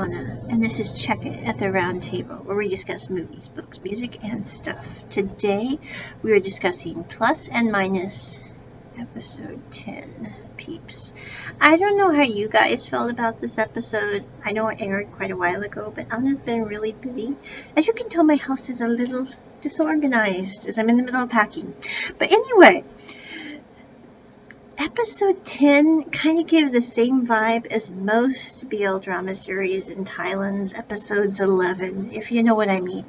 Onna, and this is Check It at the Round Table, where we discuss movies, books, music, and stuff. Today, we are discussing Plus and Minus episode 10, peeps. I don't know how you guys felt about this episode. I know it aired quite a while ago, but Anna's been really busy. As you can tell, my house is a little disorganized as I'm in the middle of packing. But anyway, Episode 10 kind of gave the same vibe as most BL drama series in Thailand's episodes 11, if you know what I mean.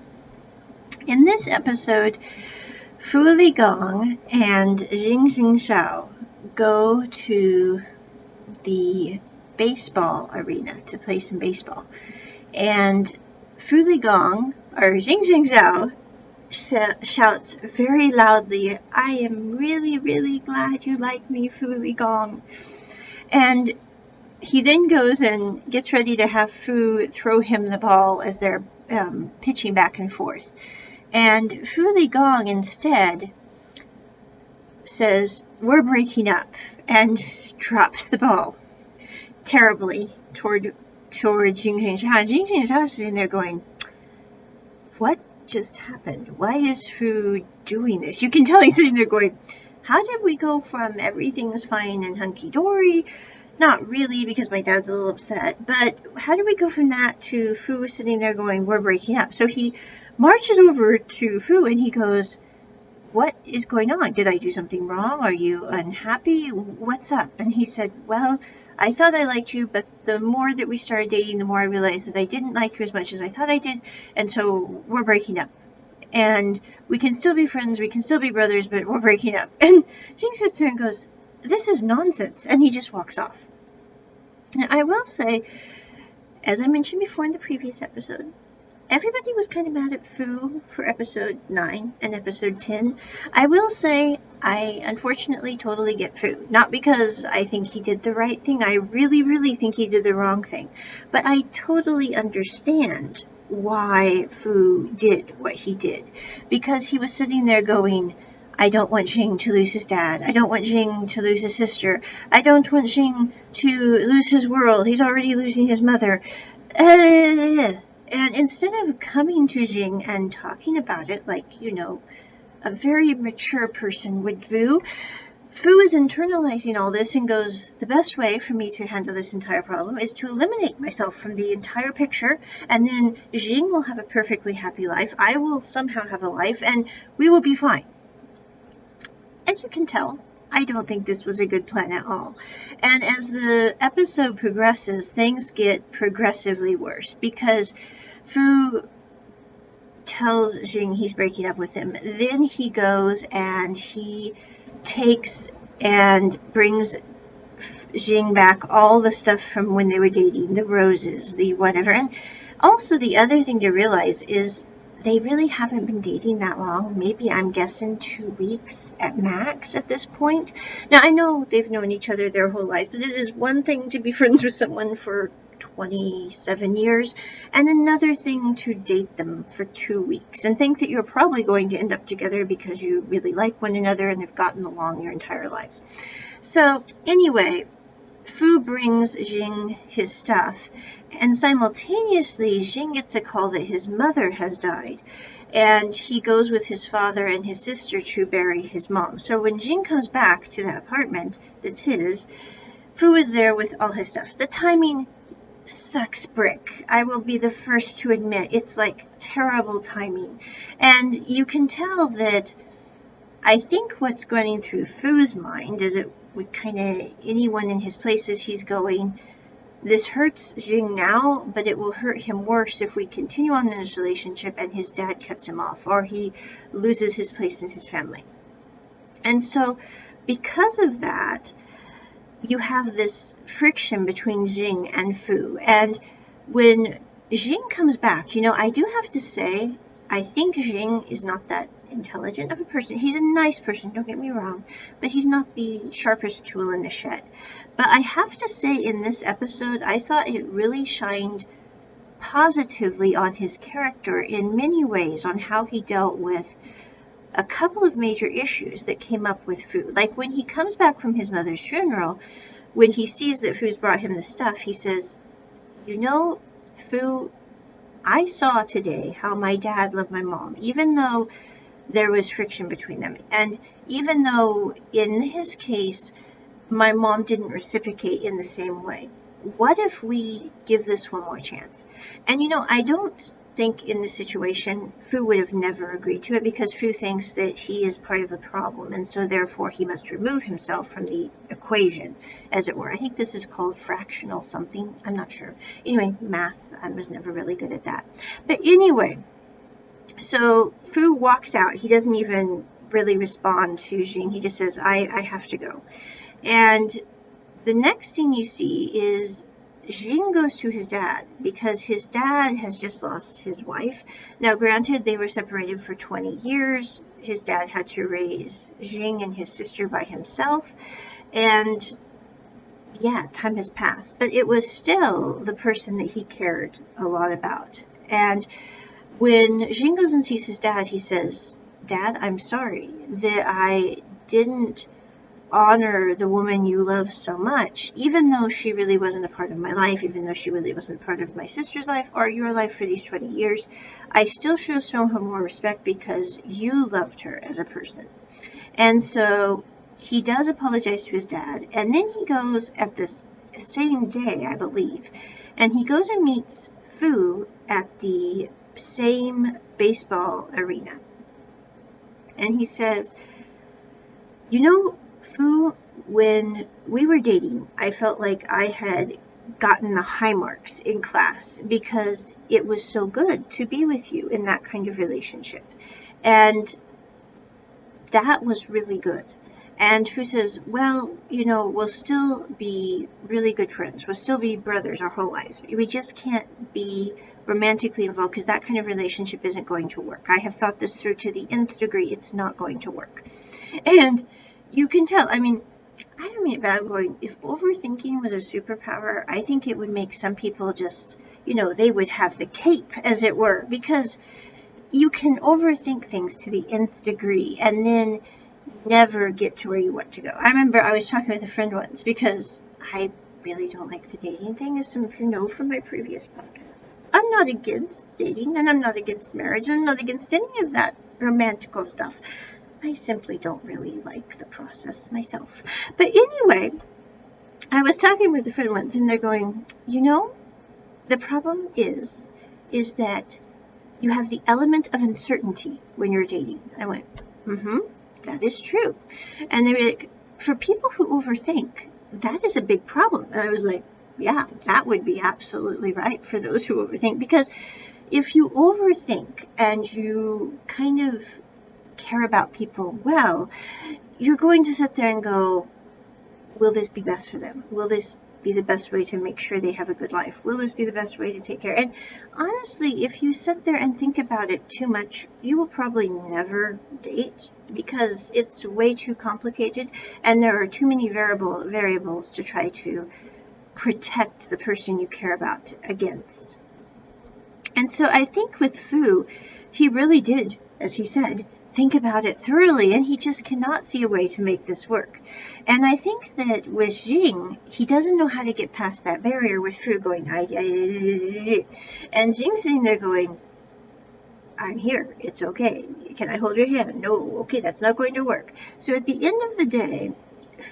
In this episode, Fu Li Gong and Jing Xiao go to the baseball arena to play some baseball. And Fu Li Gong, or Jing Xiao, shouts very loudly, "I am really, really glad you like me, Fu Li Gong." And he then goes and gets ready to have Fu throw him the ball as they're pitching back and forth. And Fu Li Gong instead says, "We're breaking up," and drops the ball terribly toward Jing Xiao. And Jing Xiao is sitting there going, "What just happened? Why is Fu doing this?" You can tell he's sitting there going, "How did we go from everything's fine and hunky-dory?" Not really, because my dad's a little upset, but how did we go from that to Fu sitting there going, "We're breaking up"? So he marches over to Fu and he goes, "What is going on? Did I do something wrong? Are you unhappy? What's up?" And he said, "Well, I thought I liked you, but the more that we started dating, the more I realized that I didn't like you as much as I thought I did, and so we're breaking up. And we can still be friends, we can still be brothers, but we're breaking up." And Jing sits there and goes, "This is nonsense," and he just walks off. Now, I will say, as I mentioned before in the previous episode, everybody was kind of mad at Fu for episode 9 and episode 10. I will say I unfortunately totally get Fu. Not because I think he did the right thing. I really, really think he did the wrong thing. But I totally understand why Fu did what he did. Because he was sitting there going, "I don't want Jing to lose his dad. I don't want Jing to lose his sister. I don't want Jing to lose his world. He's already losing his mother." And instead of coming to Jing and talking about it like, you know, a very mature person would do, Fu is internalizing all this and goes, "The best way for me to handle this entire problem is to eliminate myself from the entire picture, and then Jing will have a perfectly happy life, I will somehow have a life, and we will be fine." As you can tell, I don't think this was a good plan at all. And as the episode progresses, things get progressively worse because Fu tells Jing he's breaking up with him. Then he goes and he takes and brings Jing back all the stuff from when they were dating, the roses, the whatever. And also the other thing to realize is they really haven't been dating that long. Maybe, I'm guessing, 2 weeks at max at this point. Now, I know they've known each other their whole lives, but it is one thing to be friends with someone for 27 years, and another thing to date them for 2 weeks and think that you're probably going to end up together because you really like one another and have gotten along your entire lives. So, anyway, Fu brings Jing his stuff, and simultaneously Jing gets a call that his mother has died, and he goes with his father and his sister to bury his mom. So when Jing comes back to the apartment that's his, Fu is there with all his stuff. The timing sucks brick. I will be the first to admit it's like terrible timing. And you can tell that I think what's going through Fu's mind is it would kind of, anyone in his places, he's going, "This hurts Jing now, but it will hurt him worse if we continue on in this relationship and his dad cuts him off or he loses his place in his family." And so because of that, you have this friction between Jing and Fu. And when Jing comes back, you know, I do have to say, I think Jing is not that intelligent of a person. He's a nice person, don't get me wrong, but he's not the sharpest tool in the shed. But I have to say, in this episode, I thought it really shined positively on his character in many ways, on how he dealt with a couple of major issues that came up with Fu. Like when he comes back from his mother's funeral, when he sees that Fu's brought him the stuff, he says, "You know, Fu, I saw today how my dad loved my mom, even though there was friction between them. And even though in his case, my mom didn't reciprocate in the same way. What if we give this one more chance? And I don't think in this situation Fu would have never agreed to it, because Fu thinks that he is part of the problem, and so therefore he must remove himself from the equation, as it were. I think this is called fractional something. I'm not sure. Anyway, math, I was never really good at that. But anyway, so Fu walks out. He doesn't even really respond to Jing. He just says, I have to go. And the next thing you see is Jing goes to his dad, because his dad has just lost his wife. Now, granted, they were separated for 20 years. His dad had to raise Jing and his sister by himself. And yeah, time has passed. But it was still the person that he cared a lot about. And when Jing goes and sees his dad, he says, Dad, I'm sorry that I didn't honor the woman you love so much, even though she really wasn't a part of my life, even though she really wasn't part of my sister's life or your life for these 20 years. I still should have shown her more respect because you loved her as a person. And so he does apologize to his dad, and then he goes at this same day, I believe, and he goes and meets Fu at the same baseball arena. And he says, Fu, when we were dating, I felt like I had gotten the high marks in class because it was so good to be with you in that kind of relationship. And that was really good. And Fu says, well, we'll still be really good friends. We'll still be brothers our whole lives. We just can't be romantically involved because that kind of relationship isn't going to work. I have thought this through to the nth degree. It's not going to work. And you can tell, I don't mean it bad, I'm going, if overthinking was a superpower, I think it would make some people just, they would have the cape, as it were, because you can overthink things to the nth degree and then never get to where you want to go. I remember I was talking with a friend once, because I really don't like the dating thing, as some of you know from my previous podcasts. I'm not against dating, and I'm not against marriage, and I'm not against any of that romantical stuff. I simply don't really like the process myself. But anyway, I was talking with a friend once, and they're going, the problem is that you have the element of uncertainty when you're dating. I went, that is true. And they were like, for people who overthink, that is a big problem. And I was like, yeah, that would be absolutely right for those who overthink. Because if you overthink and you kind of care about people well, you're going to sit there and go, will this be best for them? Will this be the best way to make sure they have a good life? Will this be the best way to take care? And honestly, if you sit there and think about it too much, you will probably never date, because it's way too complicated and there are too many variables to try to protect the person you care about against. And so I think with Fu, he really did, as he said, think about it thoroughly, and he just cannot see a way to make this work. And I think that with Jing, he doesn't know how to get past that barrier with Fu going, and Jing sitting there going, I'm here, it's okay, can I hold your hand? No, okay, that's not going to work. So at the end of the day,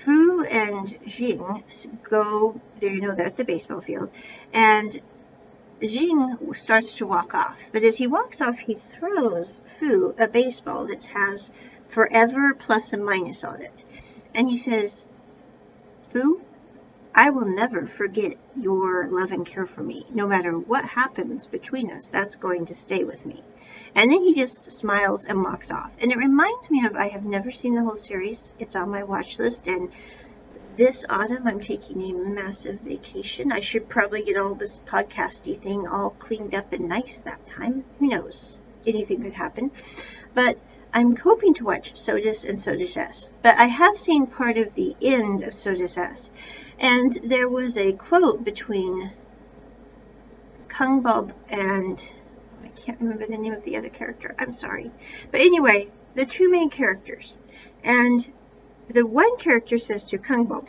Fu and Jing go, they're at the baseball field, and Jing starts to walk off, but as he walks off, he throws Fu a baseball that has forever plus a minus on it. And he says, Fu, I will never forget your love and care for me. No matter what happens between us, that's going to stay with me. And then he just smiles and walks off. And it reminds me of, I have never seen the whole series. It's on my watch list, and this autumn, I'm taking a massive vacation. I should probably get all this podcasty thing all cleaned up and nice that time. Who knows? Anything could happen. But I'm hoping to watch Sodus and Sodus S. But I have seen part of the end of Sodus S. And there was a quote between Kung Bob and, I can't remember the name of the other character. I'm sorry. But anyway, the two main characters. And the one character says to Kung Bob,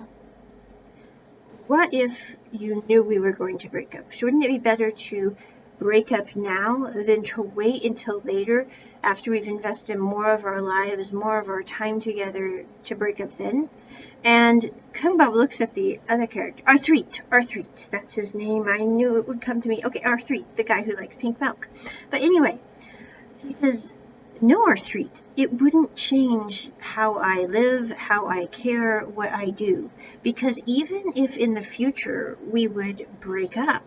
what if you knew we were going to break up? Shouldn't it be better to break up now than to wait until later after we've invested more of our lives, more of our time together to break up then? And Kung Bao looks at the other character, Arthreet, that's his name. I knew it would come to me. Okay, Arthreet, the guy who likes pink milk. But anyway, he says, no, Arthreet, it wouldn't change how I live, how I care, what I do. Because even if in the future we would break up,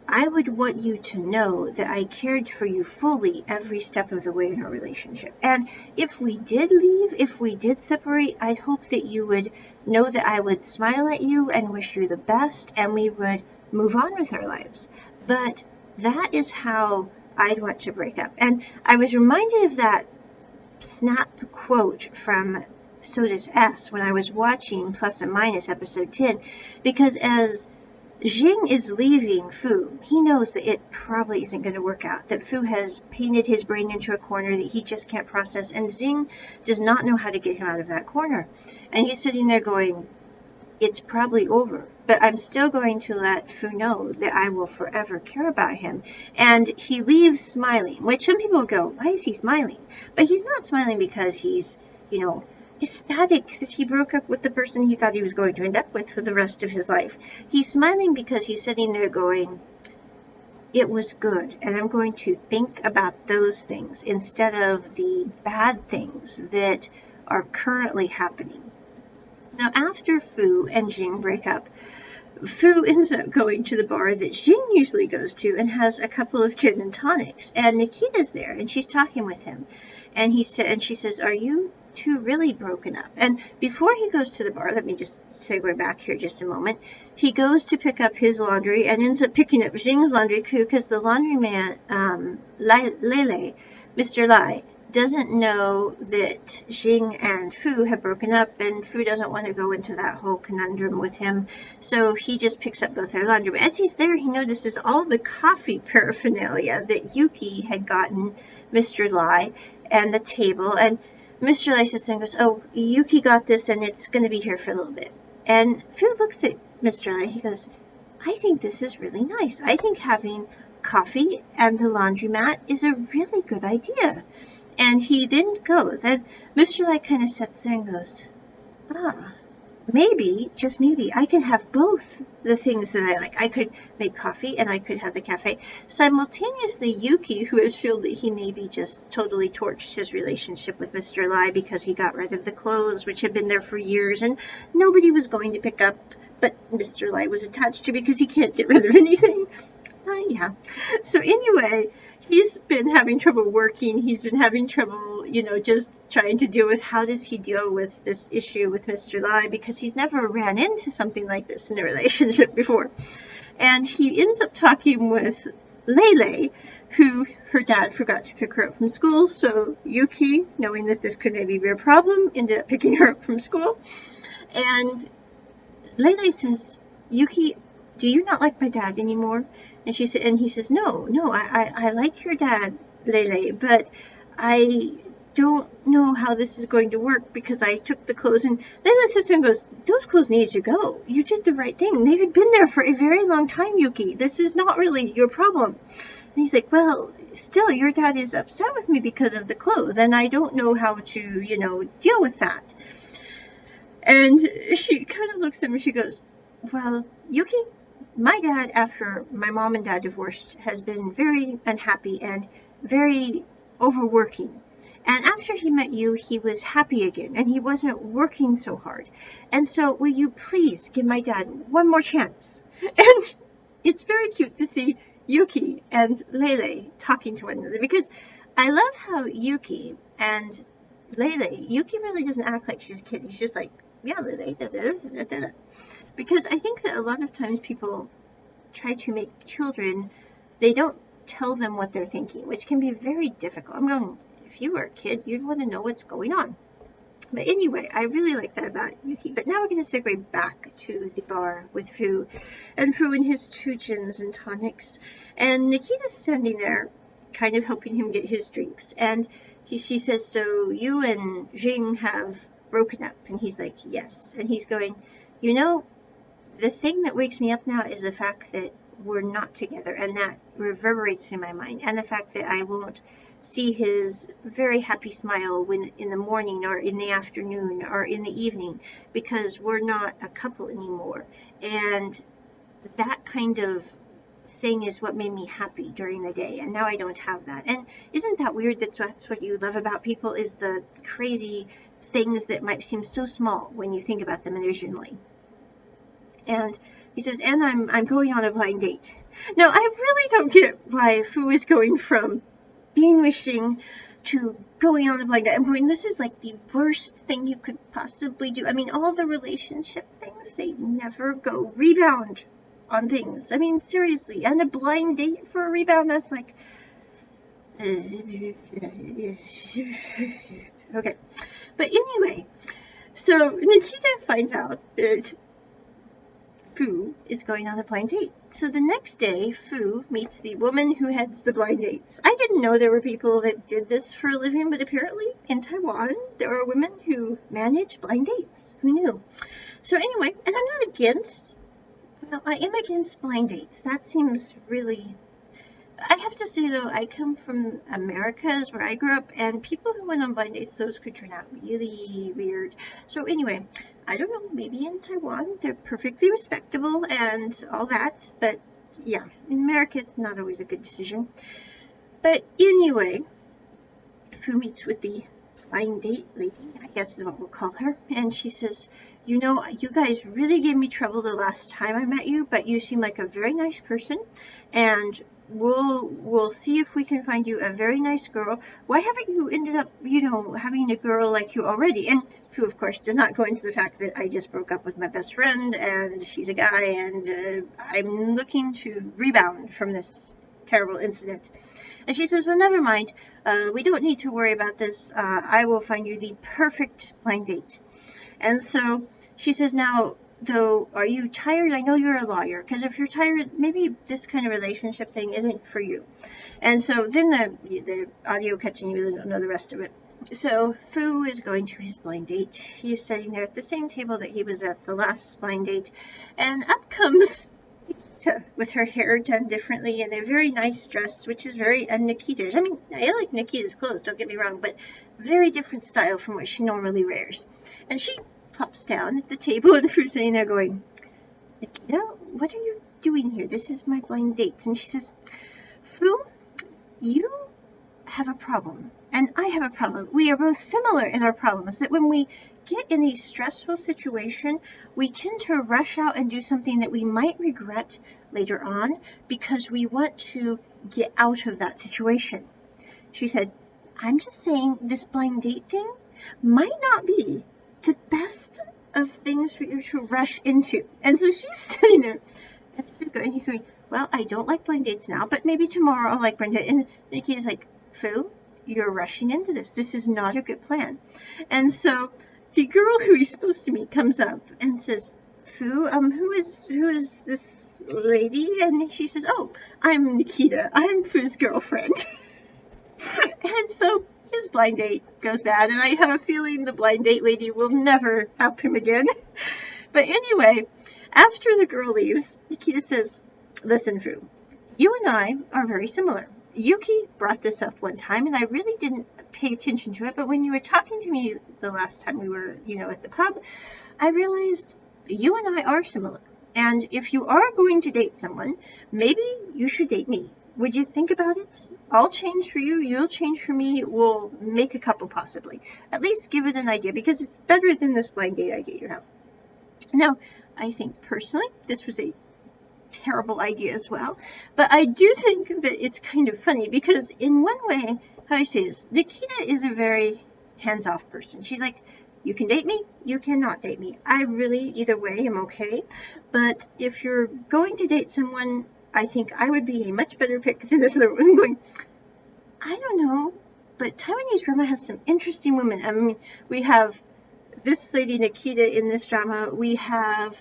I would want you to know that I cared for you fully every step of the way in our relationship. And if we did leave, if we did separate, I'd hope that you would know that I would smile at you and wish you the best, and we would move on with our lives. But that is how I'd want to break up. And I was reminded of that snap quote from So Does S when I was watching Plus and Minus episode 10, because as Jing is leaving Fu, he knows that it probably isn't going to work out, that Fu has painted his brain into a corner that he just can't process, and Jing does not know how to get him out of that corner. And he's sitting there going, it's probably over, but I'm still going to let Fu know that I will forever care about him. And he leaves smiling, which some people go, why is he smiling? But he's not smiling because he's, ecstatic that he broke up with the person he thought he was going to end up with for the rest of his life. He's smiling because he's sitting there going, it was good, and I'm going to think about those things instead of the bad things that are currently happening. Now, after Fu and Jing break up, Fu ends up going to the bar that Jing usually goes to and has a couple of gin and tonics. And Nikita's there, and she's talking with him. And she says, are you two really broken up? And before he goes to the bar, let me just segue back here just a moment. He goes to pick up his laundry and ends up picking up Jing's laundry because the laundryman, Lele, Mr. Lai, doesn't know that Jing and Fu have broken up, and Fu doesn't want to go into that whole conundrum with him, so he just picks up both their laundry. But as he's there, he notices all the coffee paraphernalia that Yuki had gotten Mr. Lai and the table, and Mr. Lai sits there and goes, oh, Yuki got this, and it's going to be here for a little bit. And Fu looks at Mr. Lai, he goes, I think this is really nice. I think having coffee and the laundromat is a really good idea. And he then goes, and Mr. Lai kind of sits there and goes, maybe, just maybe, I can have both the things that I like. I could make coffee and I could have the cafe. Simultaneously, Yuki, who has felt that he maybe just totally torched his relationship with Mr. Lai because he got rid of the clothes, which had been there for years, and nobody was going to pick up, but Mr. Lai was attached to because he can't get rid of anything. Yeah. So anyway, he's been having trouble working. He's been having trouble, just trying to deal with how does he deal with this issue with Mr. Lai, because he's never ran into something like this in a relationship before. And he ends up talking with Lele, who her dad forgot to pick her up from school. So Yuki, knowing that this could maybe be a problem, ended up picking her up from school. And Lele says, Yuki, do you not like my dad anymore? And he says, no, I like your dad, Lele, but I don't know how this is going to work because I took the clothes, and Lele sits there and goes, those clothes need to go. You did the right thing. They had been there for a very long time, Yuki. This is not really your problem. And he's like, well, still, your dad is upset with me because of the clothes, and I don't know how to, deal with that. And she kind of looks at him and she goes, well, Yuki, my dad, after my mom and dad divorced, has been very unhappy and very overworking. And after he met you, he was happy again, and he wasn't working so hard. And so, will you please give my dad one more chance? And it's very cute to see Yuki and Lele talking to one another, because I love how Yuki and Lele, Yuki really doesn't act like she's a kid. He's just like, yeah, Lele, da-da-da-da-da. Because I think that a lot of times people try to make children, they don't tell them what they're thinking, which can be very difficult. I'm going, if you were a kid, you'd want to know what's going on. But anyway, I really like that about Yuki. But now we're going to segue back to the bar with Fu. And Fu and his two gins and tonics. And Nikita's standing there, kind of helping him get his drinks. And she says, so you and Jing have broken up? And he's like, yes. And he's going, the thing that wakes me up now is the fact that we're not together, and that reverberates through my mind, and the fact that I won't see his very happy smile when in the morning or in the afternoon or in the evening, because we're not a couple anymore. And that kind of thing is what made me happy during the day, and now I don't have that. And isn't that weird? That's what you love about people, is the crazy things that might seem so small when you think about them originally. And he says, and I'm going on a blind date. Now, I really don't get why Fu is going from being wishing to going on a blind date. I'm going, this is like the worst thing you could possibly do. I mean, all the relationship things, they never go rebound on things. I mean, seriously, and a blind date for a rebound, that's like... Okay. But anyway, so Nikita finds out that Fu is going on a blind date. So the next day, Fu meets the woman who heads the blind dates. I didn't know there were people that did this for a living, but apparently in Taiwan, there are women who manage blind dates. Who knew? So anyway, and I'm not against, well, I am against blind dates. That seems really... I have to say, though, I come from Americas, where I grew up, and people who went on blind dates, those could turn out really weird. So anyway, I don't know, maybe in Taiwan, they're perfectly respectable and all that, but yeah, in America, it's not always a good decision. But anyway, Fu meets with the blind date lady, I guess is what we'll call her, and she says, you know, you guys really gave me trouble the last time I met you, but you seem like a very nice person, and we'll see if we can find you a very nice girl. Why haven't you ended up, you know, having a girl like you already? And Fu, of course, does not go into the fact that I just broke up with my best friend, and she's a guy, and I'm looking to rebound from this terrible incident. And she says, well, never mind. We don't need to worry about this. I will find you the perfect blind date. And so she says, now, though, are you tired? I know you're a lawyer, because if you're tired, maybe this kind of relationship thing isn't for you. And so then the audio cuts and you really don't know the rest of it. So Fu is going to his blind date. He is sitting there at the same table that he was at the last blind date. And up comes Nikita with her hair done differently and a very nice dress, which is very Nikita's. I mean, I like Nikita's clothes, don't get me wrong, but very different style from what she normally wears. And she plops down at the table, and Fu's sitting there going, Nikita, what are you doing here? This is my blind date. And she says, Fu, you have a problem, and I have a problem. We are both similar in our problems, that when we get in a stressful situation, we tend to rush out and do something that we might regret later on because we want to get out of that situation. She said, I'm just saying this blind date thing might not be the best of things for you to rush into. And so she's sitting there, and he's going, well, I don't like blind dates now, but maybe tomorrow I'll like blind date. And Nikki's like, Fu, you're rushing into this. This is not a good plan. And so the girl who he's supposed to meet comes up and says, Fu, who is this lady? And she says, oh, I'm Nikita. I'm Fu's girlfriend. And so his blind date goes bad, and I have a feeling the blind date lady will never help him again. But anyway, after the girl leaves, Nikita says, listen, Fu, you and I are very similar. Yuki brought this up one time, and I really didn't pay attention to it, but when you were talking to me the last time we were, at the pub, I realized you and I are similar. And if you are going to date someone, maybe you should date me. Would you think about it? I'll change for you, you'll change for me, we'll make a couple possibly. At least give it an idea, because it's better than this blind date idea you have. Now, I think personally, this was a terrible idea as well, but I do think that it's kind of funny, because in one way, how I say this, Nikita is a very hands-off person. She's like, you can date me, you cannot date me. I really, either way, am okay. But if you're going to date someone, I think I would be a much better pick than this other woman. Going, I don't know, but Taiwanese drama has some interesting women. I mean, we have this lady Nikita in this drama. We have,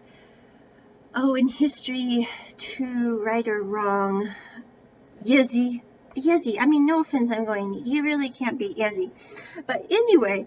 in history, to right or wrong, Yezi. I mean, no offense, I'm going, you really can't beat Yezi. But anyway,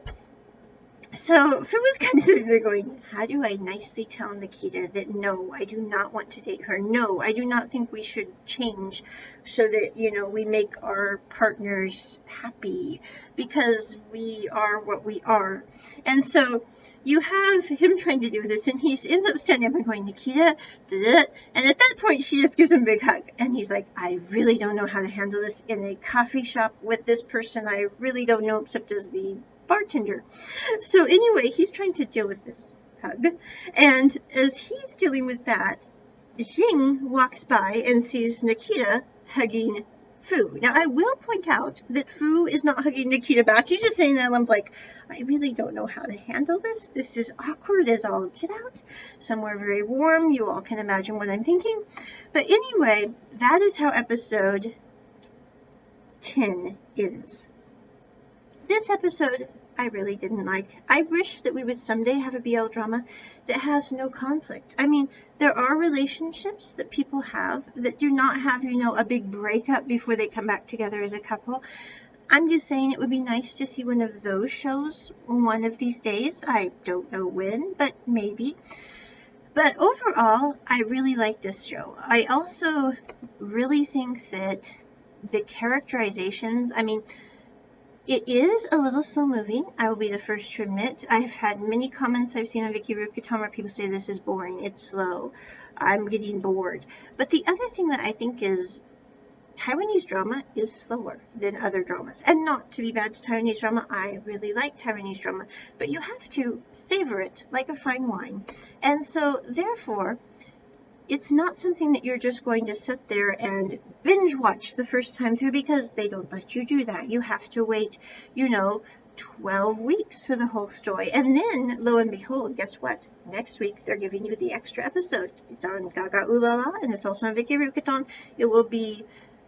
So Fu was kind of sitting there going, how do I nicely tell Nikita that no, I do not want to date her. No, I do not think we should change so that, we make our partners happy because we are what we are. And so you have him trying to do this, and he ends up standing up and going, Nikita, and at that point she just gives him a big hug. And he's like, I really don't know how to handle this in a coffee shop with this person. I really don't know except as the bartender. So anyway, he's trying to deal with this hug, and as he's dealing with that, Jing walks by and sees Nikita hugging Fu. Now I will point out that Fu is not hugging Nikita back. He's just sitting there and like, I really don't know how to handle this. This is awkward as all get out. Somewhere very warm. You all can imagine what I'm thinking. But anyway, that is how episode 10 ends. This episode I really didn't like. I wish that we would someday have a BL drama that has no conflict. I mean, there are relationships that people have that do not have, a big breakup before they come back together as a couple. I'm just saying it would be nice to see one of those shows one of these days. I don't know when, but maybe. But overall, I really like this show. I also really think that the characterizations, it is a little slow moving. I will be the first to admit. I've had many comments I've seen on Vicky Rukatom where people say this is boring, it's slow, I'm getting bored. But the other thing that I think is Taiwanese drama is slower than other dramas. And not to be bad to Taiwanese drama, I really like Taiwanese drama, but you have to savor it like a fine wine. And so therefore, it's not something that you're just going to sit there and binge watch the first time through, because they don't let you do that. You have to wait, 12 weeks for the whole story. And then, lo and behold, guess what? Next week, they're giving you the extra episode. It's on Gaga Ooh La La, and it's also on Vicky Rukaton. It will be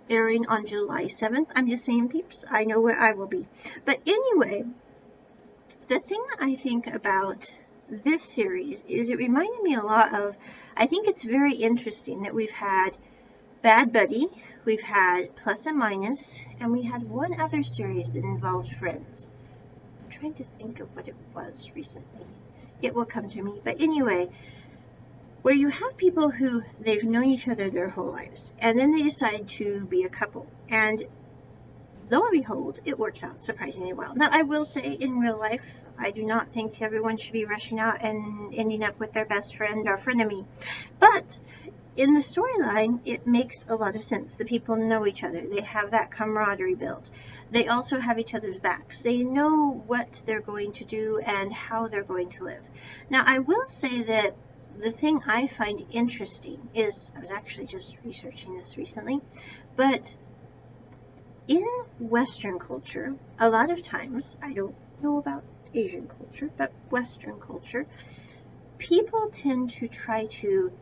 airing on July 7th. I'm just saying, peeps, I know where I will be. But anyway, the thing that I think about this series is it reminded me a lot of, I think it's very interesting that we've had Bad Buddy, we've had Plus and Minus, and we had one other series that involved friends. I'm trying to think of what it was recently. It will come to me. But anyway, where you have people who they've known each other their whole lives, and then they decide to be a couple. And lo and behold, it works out surprisingly well. Now, I will say, in real life, I do not think everyone should be rushing out and ending up with their best friend or frenemy. But in the storyline, it makes a lot of sense. The people know each other. They have that camaraderie built. They also have each other's backs. They know what they're going to do and how they're going to live. Now, I will say that the thing I find interesting is, I was actually just researching this recently, but in Western culture, a lot of times, I don't know about Asian culture, but Western culture, people tend to try to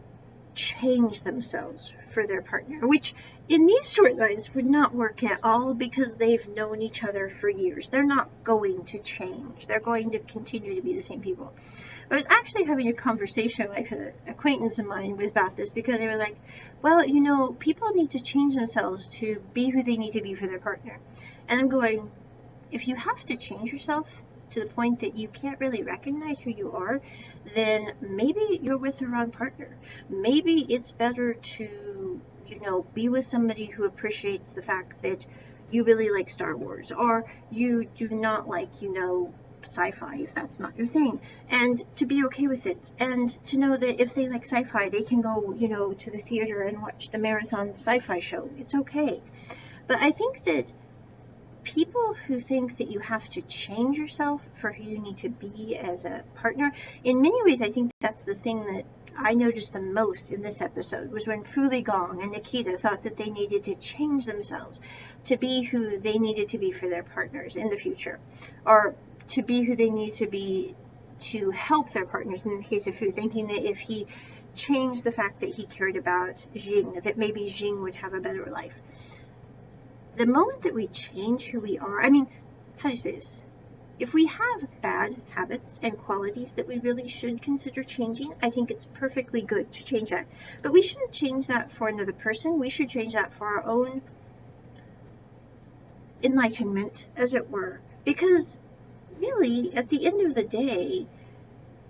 change themselves for their partner, which in these storylines would not work at all because they've known each other for years. They're not going to change. They're going to continue to be the same people. I was actually having a conversation with an acquaintance of mine about this because they were like, well, people need to change themselves to be who they need to be for their partner. And I'm going, if you have to change yourself to the point that you can't really recognize who you are, then maybe you're with the wrong partner. Maybe it's better to, be with somebody who appreciates the fact that you really like Star Wars, or you do not like, sci-fi, if that's not your thing, and to be okay with it, and to know that if they like sci-fi, they can go, to the theater and watch the marathon sci-fi show. It's okay. But I think that people who think that you have to change yourself for who you need to be as a partner, in many ways, I think that's the thing that I noticed the most in this episode, was when Fu Ligong and Nikita thought that they needed to change themselves to be who they needed to be for their partners in the future, or to be who they need to be to help their partners. In the case of Fu, thinking that if he changed the fact that he cared about Jing, that maybe Jing would have a better life. The moment that we change who we are, how do you say this? If we have bad habits and qualities that we really should consider changing, I think it's perfectly good to change that. But we shouldn't change that for another person. We should change that for our own enlightenment, as it were. Because really, at the end of the day,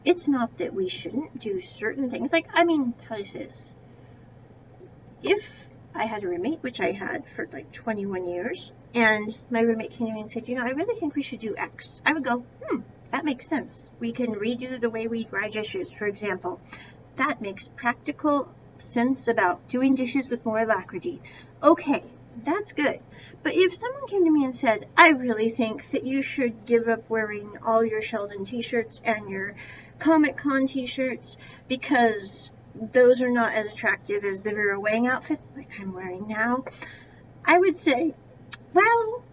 it's not that we shouldn't do certain things. Like, I mean, how do you say this? If I had a roommate, which I had for like 21 years, and my roommate came to me and said, I really think we should do X, I would go, that makes sense. We can redo the way we dry dishes, for example. That makes practical sense about doing dishes with more alacrity. Okay, that's good. But if someone came to me and said, I really think that you should give up wearing all your Sheldon t-shirts and your Comic Con t-shirts because those are not as attractive as the Vera Wang outfits like I'm wearing now, I would say, well,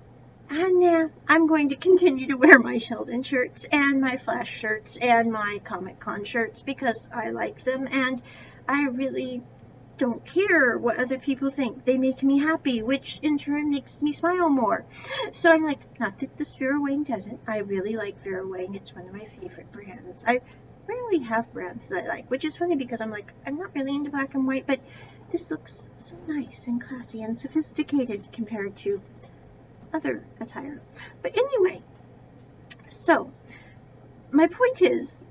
nah, I'm going to continue to wear my Sheldon shirts and my Flash shirts and my Comic Con shirts because I like them, and I really don't care what other people think. They make me happy, which in turn makes me smile more. So I'm like, not that this Vera Wang doesn't. I really like Vera Wang. It's one of my favorite brands. I rarely have brands that I like, which is funny because I'm like, I'm not really into black and white, but this looks so nice and classy and sophisticated compared to other attire. But anyway, so my point is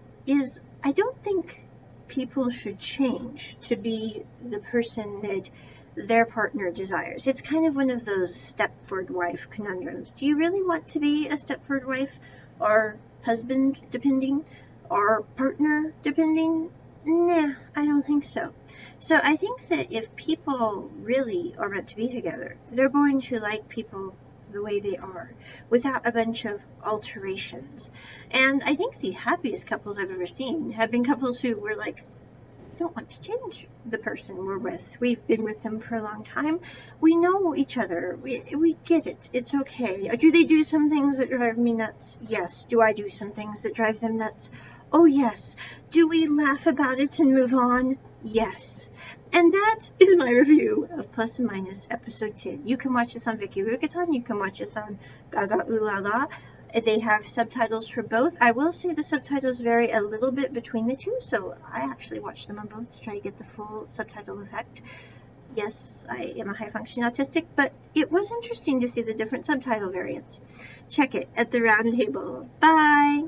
I don't think people should change to be the person that their partner desires. It's kind of one of those Stepford wife conundrums. Do you really want to be a Stepford wife or husband depending or partner depending? Nah, I don't think so. So I think that if people really are meant to be together, they're going to like people the way they are without a bunch of alterations. And I think the happiest couples I've ever seen have been couples who were like, we don't want to change the person we're with. We've been with them for a long time. We know each other. We get it. It's okay. Do they do some things that drive me nuts? Yes. Do I do some things that drive them nuts? Oh, yes. Do we laugh about it and move on? Yes. And that is my review of Plus and Minus episode 10. You can watch this on Viki Rugaton. You can watch this on Gaga Ooh La La. They have subtitles for both. I will say the subtitles vary a little bit between the two, so I actually watched them on both to try to get the full subtitle effect. Yes, I am a high-functioning autistic, but it was interesting to see the different subtitle variants. Check it at the round table. Bye!